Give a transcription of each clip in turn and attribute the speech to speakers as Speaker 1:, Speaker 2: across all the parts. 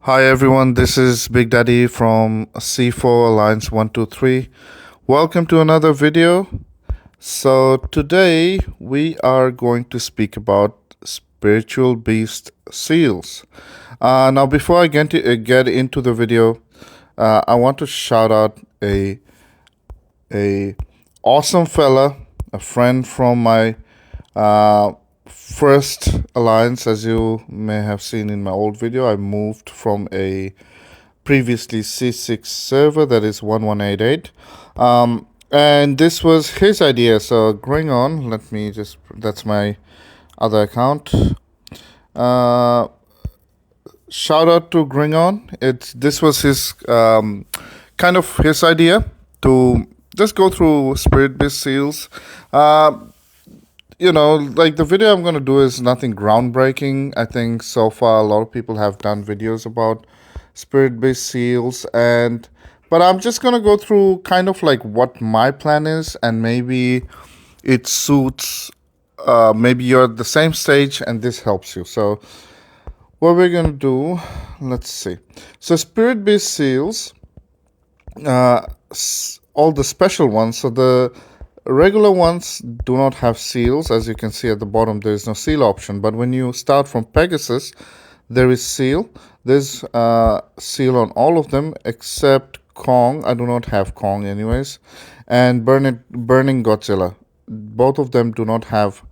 Speaker 1: Hi everyone, this is Big Daddy from C4 Alliance 123. Welcome to another video. So today we are going to speak about Spiritual Beast Seals. Now before I get into the video, I want to shout out a awesome fella, a friend from my first alliance. As you may have seen in my old video, I moved from a previously C6 server, that is 1188, and this was his idea. So going on, that's my other account. Shout out to Gringon. This was his kind of his idea to just go through Spirit Beast Seals. Like the video I'm going to do is nothing groundbreaking. I think so far a lot of people have done videos about Spirit Beast Seals, but I'm just going to go through kind of like what my plan is, and maybe it suits, maybe you're at the same stage and this helps you. So what we're going to do, let's see. So Spirit Beast Seals, all the special ones, so the regular ones do not have seals. As you can see at the bottom, there is no seal option. But when you start from Pegasus, there is seal. There's seal on all of them except Kong. I do not have Kong anyways. And Burning Godzilla. Both of them do not have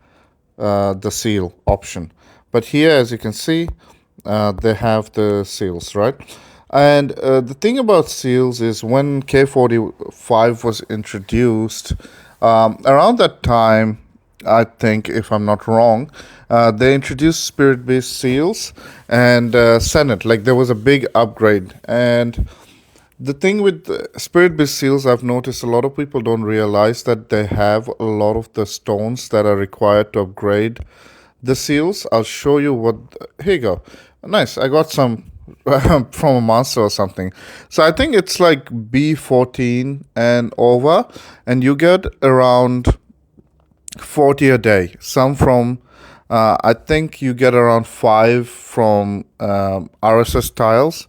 Speaker 1: the seal option. But here, as you can see, they have the seals, right? And the thing about seals is when K45 was introduced, around that time, I think, if I'm not wrong, they introduced Spirit Beast Seals and Senate. Like, there was a big upgrade. And the thing with Spirit Beast Seals, I've noticed a lot of people don't realize that they have a lot of the stones that are required to upgrade the seals. I'll show you what... Here you go. Nice. I got some from a monster or something. So I think it's like B14 and over, and you get around 40 a day. Some from I think you get around 5 from RSS tiles,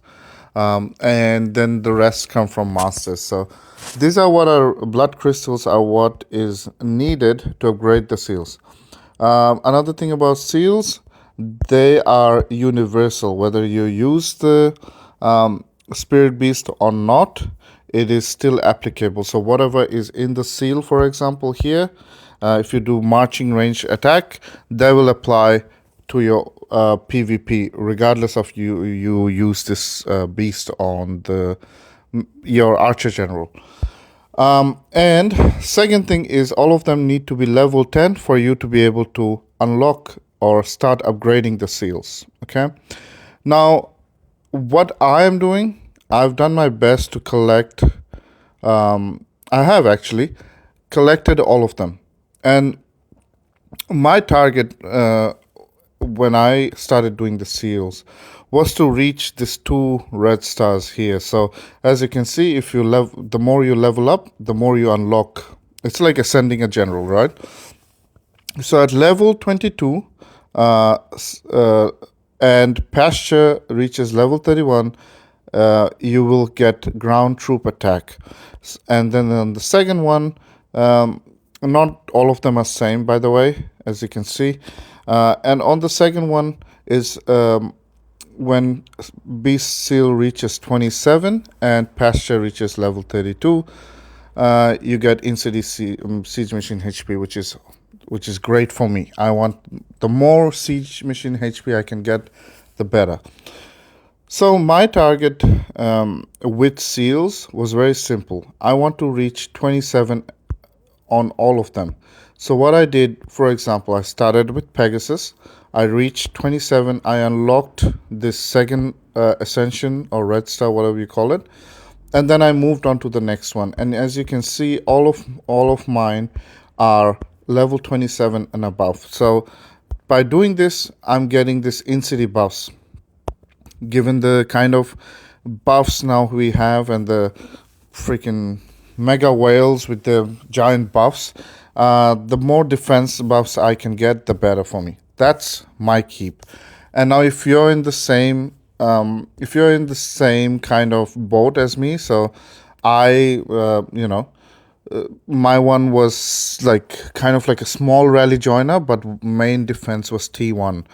Speaker 1: and then the rest come from masters. So these are what are blood crystals, are what is needed to upgrade the seals. Another thing about seals, they are universal. Whether you use the Spirit Beast or not, it is still applicable. So whatever is in the seal, for example, here, if you do marching range attack, they will apply to your PvP, regardless of you use this beast on your archer general. And second thing is, all of them need to be level 10 for you to be able to unlock or start upgrading the seals. Okay, now what I am doing, I've done my best to collect, I have actually collected all of them, and my target when I started doing the seals was to reach these 2 red stars here. So as you can see, if you the more you level up, the more you unlock. It's like ascending a general, right? So at level 22, and pasture reaches level 31, you will get ground troop attack. And then on the second one, not all of them are same, by the way, as you can see. And on the second one is when Beast Seal reaches 27 and pasture reaches level 32, you get in-city siege machine HP, which is great for me. I want the more siege machine HP I can get, the better. So my target with seals was very simple. I want to reach 27 on all of them. So what I did, for example, I started with Pegasus. I reached 27. I unlocked this second ascension or red star, whatever you call it, and then I moved on to the next one. And as you can see, all of mine are level 27 and above. So by doing this, I'm getting this in-city buffs. Given the kind of buffs now we have and the freaking mega whales with the giant buffs, the more defense buffs I can get, the better for me. That's my keep. And now if you're in the same if you're in the same kind of boat as me, so I, my one was like kind of like a small rally joiner, but main defense was T1.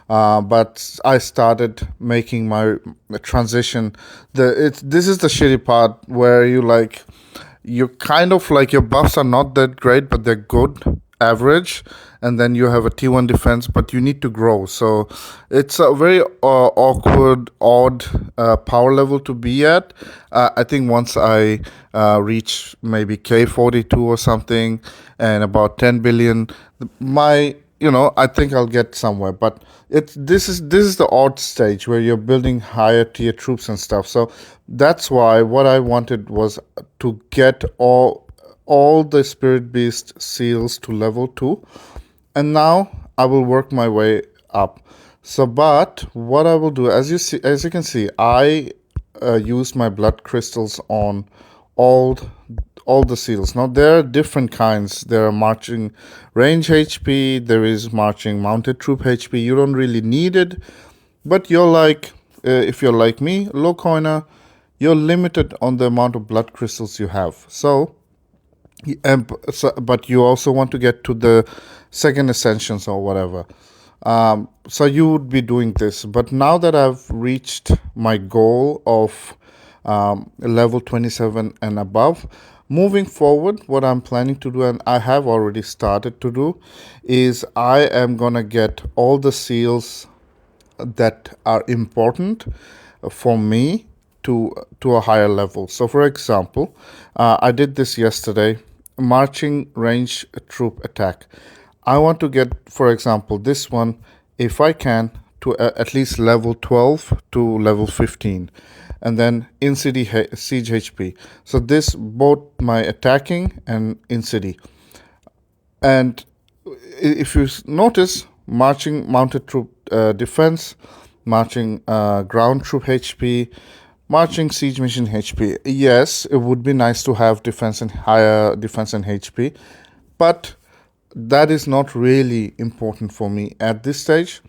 Speaker 1: But I started making my transition. This is the shitty part where you kind of like your buffs are not that great, but they're good, average, and then you have a T1 defense, but you need to grow. So it's a very awkward, odd power level to be at. I think once I reach maybe K42 or something and about 10 billion, my I think I'll get somewhere. But this is the odd stage where you're building higher tier troops and stuff. So that's why what I wanted was to get all the Spirit Beast seals to level 2, and now I will work my way up. So, but what I will do, as you can see, I used my blood crystals on all all the seals. Now there are different kinds. There are marching range HP. There is marching mounted troop HP. You don't really need it, but if you're like me, low coiner, you're limited on the amount of blood crystals you have. But you also want to get to the second ascensions or whatever. So you would be doing this. But now that I've reached my goal of level 27 and above, moving forward, what I'm planning to do, and I have already started to do, is I am gonna get all the seals that are important for me to a higher level. So for example, I did this yesterday, marching range troop attack. I want to get, for example, this one, if I can, to at least level 12 to level 15, and then in city siege HP. So this both my attacking and in city. And if you notice, marching mounted troop defense, marching ground troop HP, marching siege machine HP. Yes, it would be nice to have defense and higher defense and HP, but that is not really important for me at this stage.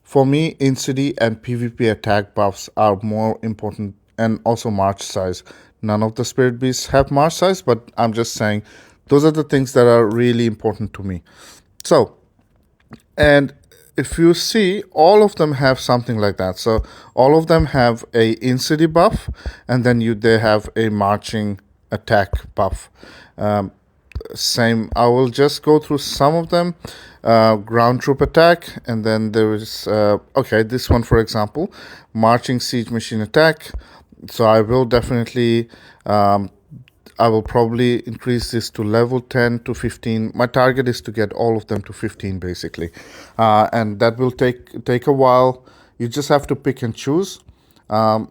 Speaker 1: For me, in city and PvP attack buffs are more important, and also march size. None of the Spirit Beasts have march size, but I'm just saying those are the things that are really important to me. So, and if you see, all of them have something like that. So all of them have a in-city buff, and then they have a marching attack buff. Same, I will just go through some of them. Ground troop attack, and then there is this one, for example, marching siege machine attack. So I will definitely I will probably increase this to level 10 to 15. My target is to get all of them to 15 basically, and that will take a while. You just have to pick and choose. And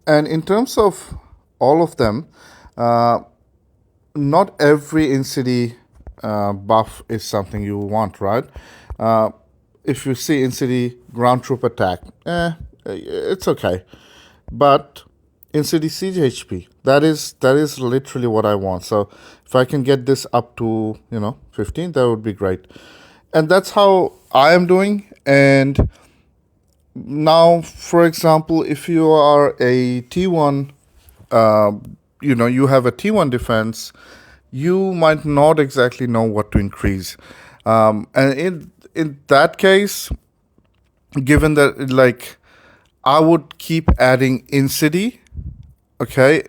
Speaker 1: in terms of all of them, not every in-city buff is something you want, right? If you see in-city ground troop attack, it's okay. But in-city siege HP, that is literally what I want. So if I can get this up to 15, that would be great. And that's how I am doing. And now, for example, if you are a T1, you have a T1 defense, you might not exactly know what to increase. And in that case, given that, I would keep adding in-city,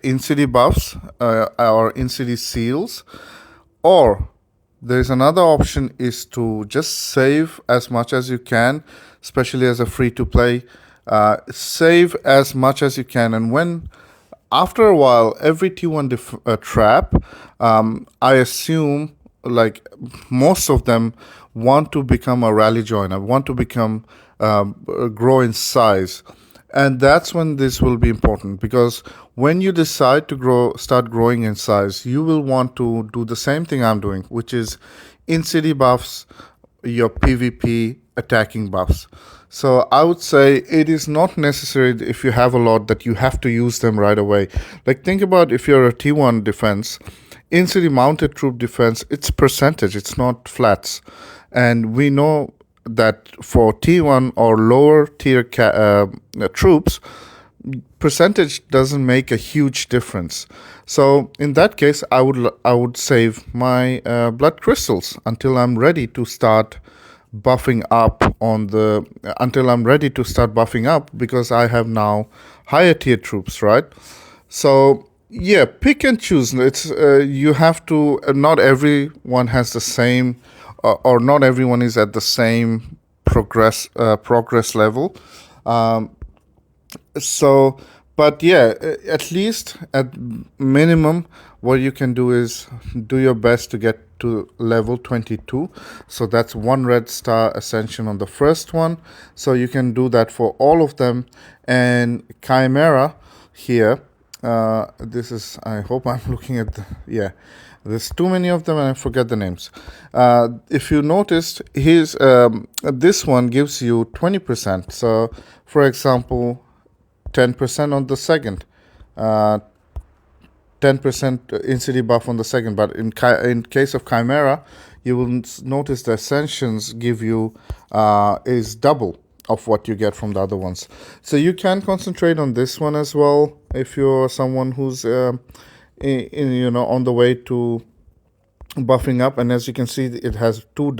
Speaker 1: in-city buffs or in-city seals. Or there's another option, is to just save as much as you can, especially as a free-to-play. Save as much as you can, and after a while, every T1 trap, I assume, most of them want to become a rally joiner, want to become grow in size. And that's when this will be important, because when you decide to start growing in size, you will want to do the same thing I'm doing, which is in-city buffs, your PvP attacking buffs. So I would say it is not necessary, if you have a lot, that you have to use them right away. Think about, if you're a T1 defense, in-city mounted troop defense, it's percentage, it's not flats. And we know that for T1 or lower tier troops, percentage doesn't make a huge difference. So in that case, I would save my blood crystals until I'm ready to start buffing up because I have now higher tier troops, right? So yeah, pick and choose. It's you have to. Not everyone has the same, or not everyone is at the same progress level. Um, so, but yeah, at least at minimum, what you can do is do your best to get to level 22. So that's one red star ascension on the first one. So you can do that for all of them. And Chimera here, this is, I hope I'm looking at yeah, there's too many of them and I forget the names. If you noticed, this one gives you 20%. So for example, 10% on the second, 10% in-city buff on the second. But in case of Chimera, you will notice the Ascensions give you is double of what you get from the other ones. So you can concentrate on this one as well if you're someone who's on the way to buffing up. And as you can see, it has two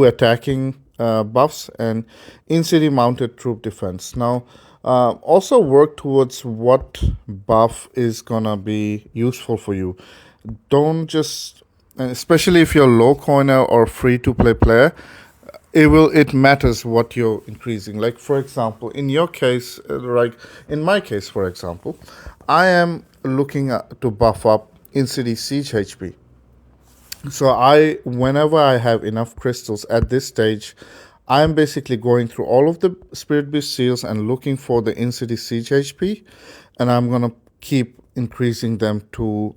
Speaker 1: attacking buffs and in-city mounted troop defense. Now also work towards what buff is gonna be useful for you. Don't just, especially if you're low coiner or free to play player, it matters what you're increasing. Like for example, in your case, like in my case, for example, I am looking to buff up in-city siege HP. So whenever I have enough crystals at this stage, I'm basically going through all of the Spirit Beast Seals and looking for the in-city siege HP, and I'm gonna keep increasing them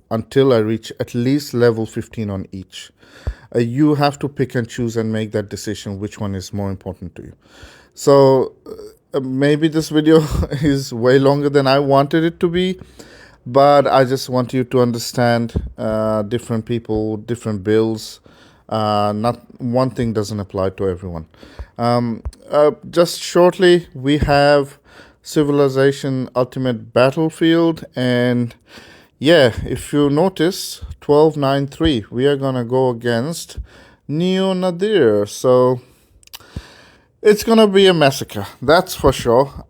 Speaker 1: until I reach at least level 15 on each. You have to pick and choose and make that decision which one is more important to you. So maybe this video is way longer than I wanted it to be, but I just want you to understand different people, different builds. Not one thing doesn't apply to everyone. Just shortly, we have Civilization Ultimate Battlefield, and yeah, if you notice, 1293, we are gonna go against Neo Nadir. So it's gonna be a massacre, that's for sure.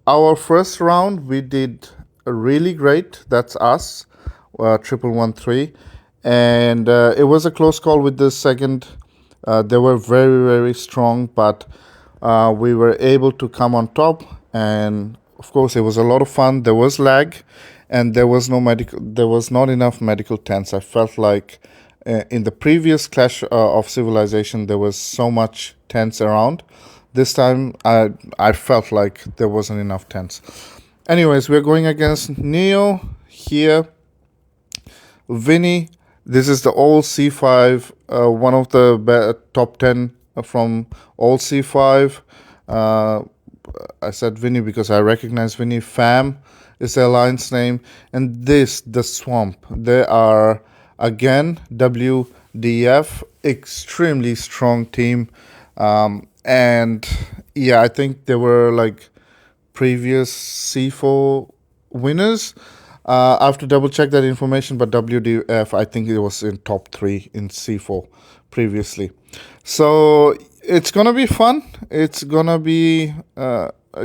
Speaker 1: Our first round, we did really great. That's us, 1113, and it was a close call with the second. They were very, very strong, but we were able to come on top, and of course it was a lot of fun. There was lag, and there was not enough medical tents. I felt like in the previous Clash of Civilization there was so much tents around. This time I felt like there wasn't enough tents. Anyways, we're going against Neo here. Vinny, this is the old C5, one of the top 10 from old C5. I said Vinny because I recognize Vinny. Fam is the alliance name. And the Swamp. They are, again, WDF, extremely strong team. And yeah, I think they were like previous C4 winners. I have to double check that information, but WDF, I think it was in top 3 in C4 previously. So it's gonna be fun. It's gonna be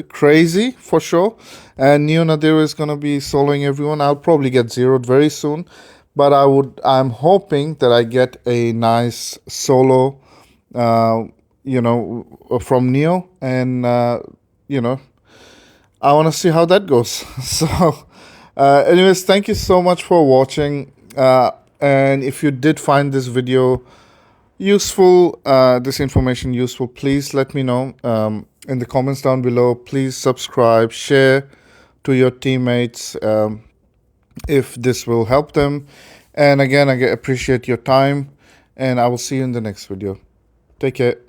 Speaker 1: crazy for sure. And Neo Nadir is gonna be soloing everyone. I'll probably get zeroed very soon, but I'm hoping that I get a nice solo, from Neo, and I want to see how that goes. So anyways, thank you so much for watching, and if you did find this video useful, this information useful, please let me know in the comments down below. Please subscribe, share to your teammates if this will help them. And again, I appreciate your time, and I will see you in the next video. Take care.